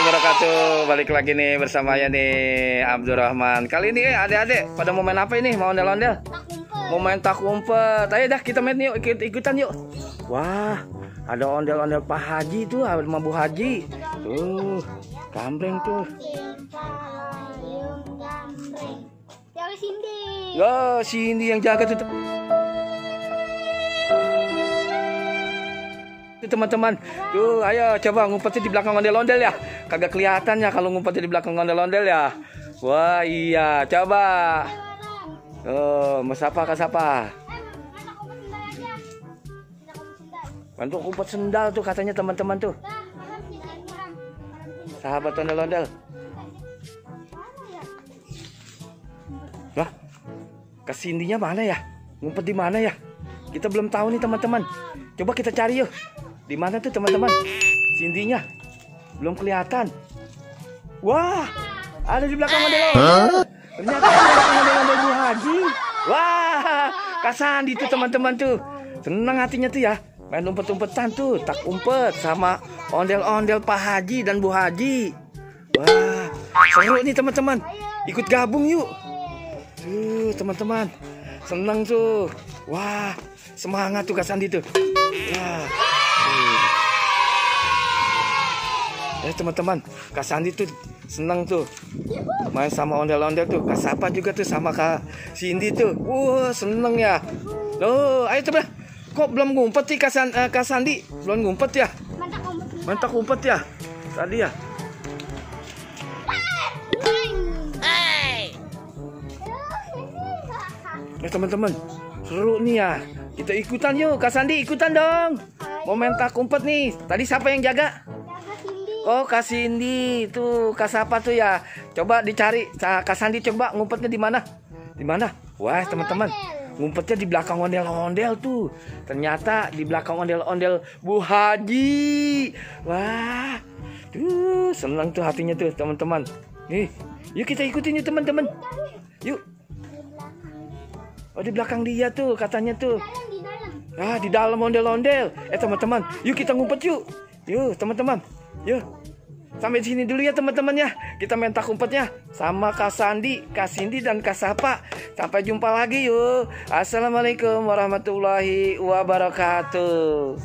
wabarakatuh. Balik lagi nih bersama ya nih Abdurrahman. Kali ini adik-adik pada mau main apa ini? Mau ondel-ondel? Mau main tak umpet. Ayo dah kita main yuk, ikutan yuk. Wah, ada ondel-ondel Pak Haji tuh, sama Bu Haji. Tuh, gambreng tuh. Ya, Cindy yang jaga tuh. Teman-teman, tuh ayo coba ngumpetnya di belakang ondel-ondel ya. Kagak kelihatan ya kalau ngumpetnya di belakang ondel-ondel ya. Wah iya, coba. Oh, Mas apa Kak Sapa? Bantu ngumpet sendal tuh katanya teman-teman tuh. Sahabat ondel-ondel. Wah, Kesindinya mana ya? Ngumpet di mana ya? Kita belum tahu nih teman-teman. Coba kita cari yuk. Di mana tuh teman-teman? Cindy-nya belum kelihatan. Wah, ada di belakang ondel-ondel. Ternyata di belakang ondel-ondel Bu Haji. Wah, Kak Sandi tuh teman-teman tuh. Senang hatinya tuh ya. Main umpet-umpetan tuh, tak umpet sama ondel-ondel Pak Haji dan Bu Haji. Wah, seru nih teman-teman. Ikut gabung yuk. Tuh teman-teman, senang tuh. Wah, semangat tuh Kak Sandi tuh. Wah. Teman-teman, Kak Sandi tuh seneng tuh main sama ondel-ondel tuh. Kak Sapa juga tuh sama Kak Cindy tuh. Wah, seneng ya. Loh, ayo coba. Kok belum ngumpet sih Kak Sandi? Belum ngumpet ya? Mantap ngumpet ya? Tadi ya? Teman-teman, seru nih ya. Kita ikutan yuk, Kak Sandi ikutan dong. Mau main tak umpet nih. Tadi siapa yang jaga? Oh, Kak Cindy tuh, Kak Sapa tuh ya. Coba dicari, Kak Sandi coba ngumpetnya di mana? Di mana? Wah, teman-teman, ngumpetnya di belakang ondel-ondel tuh. Ternyata di belakang ondel-ondel Bu Haji. Wah, tuh senang tuh hatinya tuh teman-teman. Nih, yuk kita ikutin yuk teman-teman. Yuk. Oh, di belakang dia tuh katanya tuh. Ah, di dalam ondel-ondel. Teman-teman, yuk kita ngumpet yuk. Yuk, teman-teman. Yuk. Sampai sini dulu ya, teman-teman ya. Kita main tak umpetnya sama Kak Sandi, Kak Cindy dan Kak Sapa. Sampai jumpa lagi yuk. Assalamualaikum warahmatullahi wabarakatuh.